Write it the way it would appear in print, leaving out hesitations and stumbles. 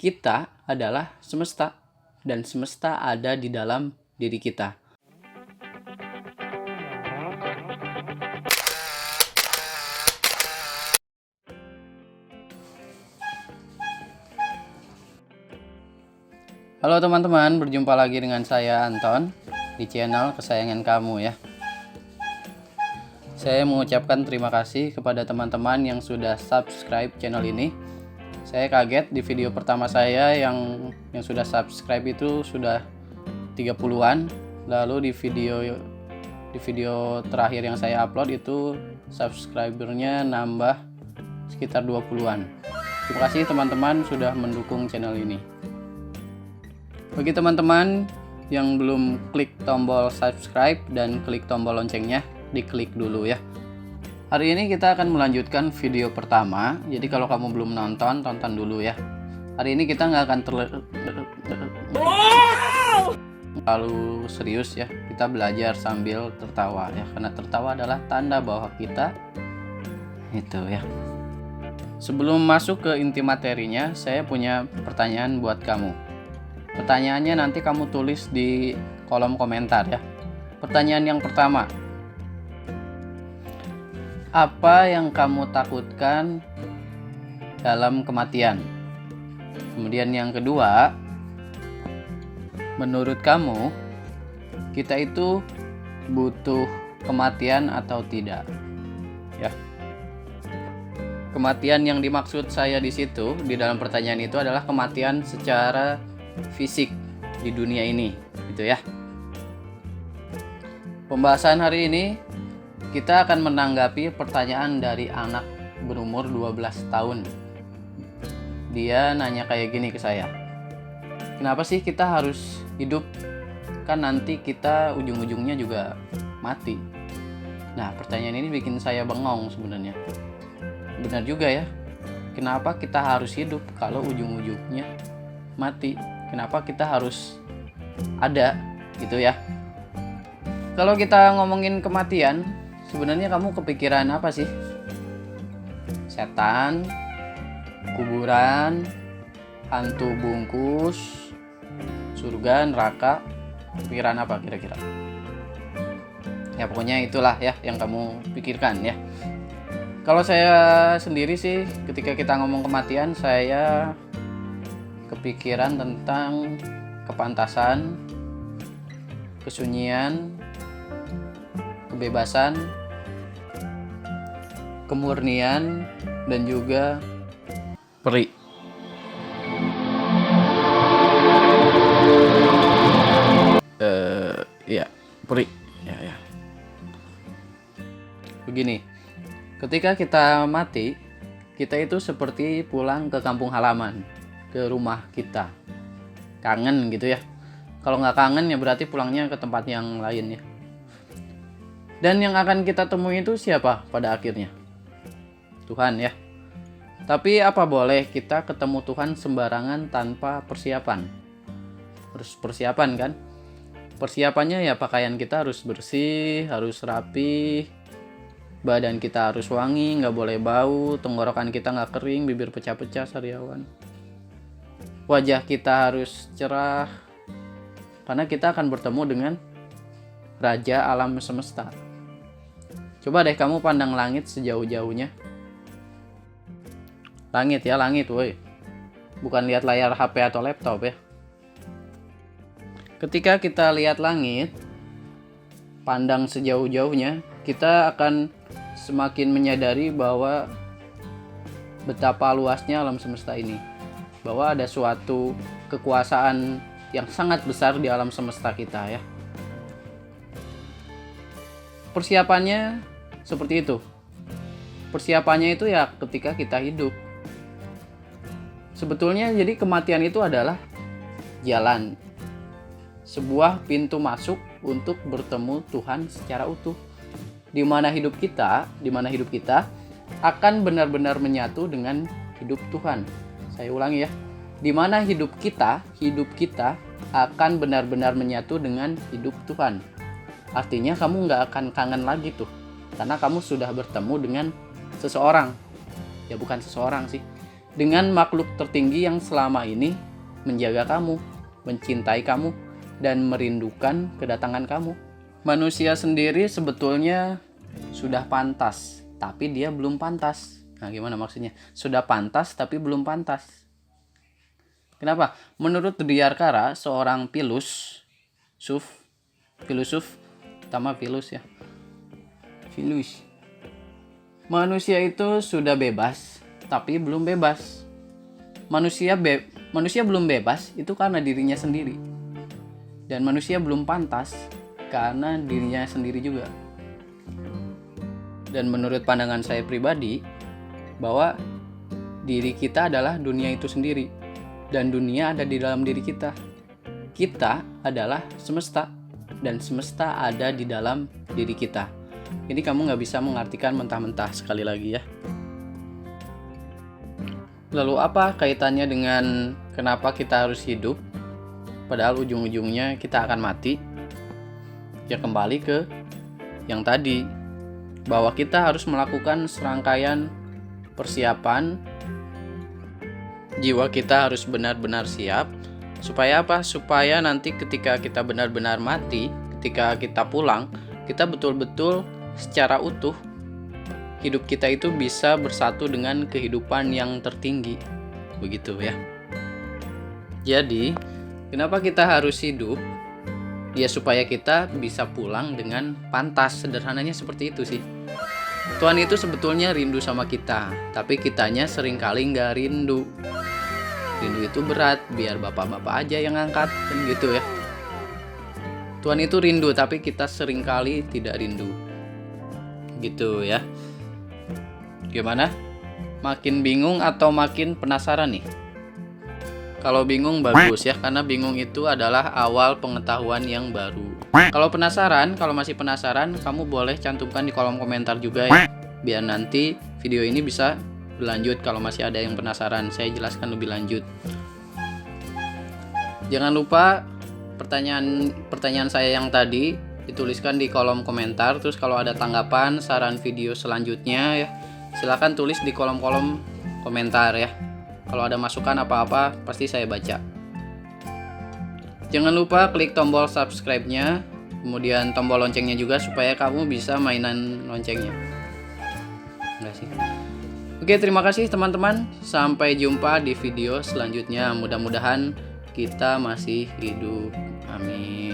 Kita adalah semesta, dan semesta ada di dalam diri kita. Halo teman-teman, berjumpa lagi dengan saya Anton di channel kesayangan kamu ya. Saya mengucapkan terima kasih kepada teman-teman yang sudah subscribe channel ini. Saya kaget di video pertama saya yang sudah subscribe itu sudah 30-an. Lalu di video terakhir yang saya upload itu subscribernya nambah sekitar 20-an. Terima kasih teman-teman sudah mendukung channel ini. Bagi teman-teman yang belum klik tombol subscribe dan klik tombol loncengnya, diklik dulu ya. Hari ini kita akan melanjutkan video pertama. Jadi kalau kamu belum nonton, tonton dulu ya. Hari ini kita nggak akan terlalu serius ya. Kita belajar sambil tertawa ya. Karena tertawa adalah tanda bahwa kita itu ya. Sebelum masuk ke inti materinya, saya punya pertanyaan buat kamu. Pertanyaannya nanti kamu tulis di kolom komentar ya. Pertanyaan yang pertama, apa yang kamu takutkan dalam kematian? Kemudian yang kedua, menurut kamu kita itu butuh kematian atau tidak? Ya. Kematian yang dimaksud saya di situ di dalam pertanyaan itu adalah kematian secara fisik di dunia ini, gitu ya. Pembahasan hari ini kita akan menanggapi pertanyaan dari anak berumur 12 tahun. Dia nanya kayak gini ke saya. Kenapa sih kita harus hidup? Kan nanti kita ujung-ujungnya juga mati. Nah, pertanyaan ini bikin saya bengong sebenarnya. Benar juga ya. Kenapa kita harus hidup kalau ujung-ujungnya mati? Kenapa kita harus ada gitu ya? Kalau kita ngomongin kematian, sebenarnya kamu kepikiran apa sih? Setan, kuburan, hantu bungkus, surga, neraka. Pikiran apa kira-kira? Ya pokoknya itulah ya yang kamu pikirkan ya. Kalau saya sendiri sih ketika kita ngomong kematian, saya kepikiran tentang kepantasan, kesunyian, kebebasan, kemurnian, dan juga peri. Ya, peri. Ya. Begini, ketika kita mati, kita itu seperti pulang ke kampung halaman, ke rumah kita. Kangen gitu ya. Kalau nggak kangen ya berarti pulangnya ke tempat yang lain ya. Dan yang akan kita temui itu siapa pada akhirnya? Tuhan ya. Tapi apa boleh kita ketemu Tuhan sembarangan tanpa persiapan? Harus persiapan kan? Persiapannya ya pakaian kita harus bersih, harus rapi, badan kita harus wangi, nggak boleh bau, tenggorokan kita nggak kering, bibir pecah-pecah sariawan. Wajah kita harus cerah, karena kita akan bertemu dengan Raja Alam Semesta. Coba deh kamu pandang langit sejauh-jauhnya. Langit ya, langit woi. Bukan lihat layar HP atau laptop ya. Ketika kita lihat langit, pandang sejauh-jauhnya, kita akan semakin menyadari bahwa betapa luasnya alam semesta ini. Bahwa ada suatu kekuasaan yang sangat besar di alam semesta kita ya. Persiapannya seperti itu. Persiapannya itu ya ketika kita hidup. Sebetulnya jadi kematian itu adalah jalan, sebuah pintu masuk untuk bertemu Tuhan secara utuh. Di mana hidup kita akan benar-benar menyatu dengan hidup Tuhan. Saya ulangi ya. Di mana hidup kita akan benar-benar menyatu dengan hidup Tuhan. Artinya kamu nggak akan kangen lagi tuh. Karena kamu sudah bertemu dengan seseorang. Ya bukan seseorang sih. dengan makhluk tertinggi yang selama ini menjaga kamu, mencintai kamu, dan merindukan kedatangan kamu. Manusia sendiri sebetulnya sudah pantas, tapi dia belum pantas. Nah, gimana maksudnya? Sudah pantas tapi belum pantas. Kenapa? Menurut Diyarkara, seorang filosof, manusia itu sudah bebas, tapi belum bebas. Manusia belum bebas itu karena dirinya sendiri. Dan manusia belum pantas karena dirinya sendiri juga. Dan menurut pandangan saya pribadi, bahwa diri kita adalah dunia itu sendiri. Dan dunia ada di dalam diri kita. Kita adalah semesta. Dan semesta ada di dalam diri kita. Ini kamu gak bisa mengartikan mentah-mentah, sekali lagi ya. Lalu apa kaitannya dengan kenapa kita harus hidup? Padahal ujung-ujungnya kita akan mati. Ya kembali ke yang tadi, bahwa kita harus melakukan serangkaian persiapan. Jiwa kita harus benar-benar siap. Supaya apa? Supaya nanti ketika kita benar-benar mati, ketika kita pulang, kita betul-betul secara utuh hidup kita itu bisa bersatu dengan kehidupan yang tertinggi. Begitu ya. Jadi, kenapa kita harus hidup? Ya supaya kita bisa pulang dengan pantas. Sederhananya seperti itu sih. Tuhan itu sebetulnya rindu sama kita, tapi kitanya seringkali nggak rindu. Rindu itu berat, biar bapak-bapak aja yang angkat, kan gitu ya. Tuhan itu rindu, tapi kita seringkali tidak rindu. Gitu ya. Gimana? Makin bingung atau makin penasaran nih? Kalau bingung bagus ya, karena bingung itu adalah awal pengetahuan yang baru. Kalau penasaran, kalau masih penasaran, kamu boleh cantumkan di kolom komentar juga ya. Biar nanti video ini bisa berlanjut kalau masih ada yang penasaran, saya jelaskan lebih lanjut. Jangan lupa pertanyaan saya yang tadi dituliskan di kolom komentar. Terus kalau ada tanggapan, saran video selanjutnya ya, silahkan tulis di kolom-kolom komentar ya. Kalau ada masukan apa-apa pasti saya baca. Jangan lupa klik tombol subscribe-nya, kemudian tombol loncengnya juga supaya kamu bisa mainan loncengnya. Enggak sih. Oke, terima kasih teman-teman. Sampai jumpa di video selanjutnya. Mudah-mudahan kita masih hidup. Amin.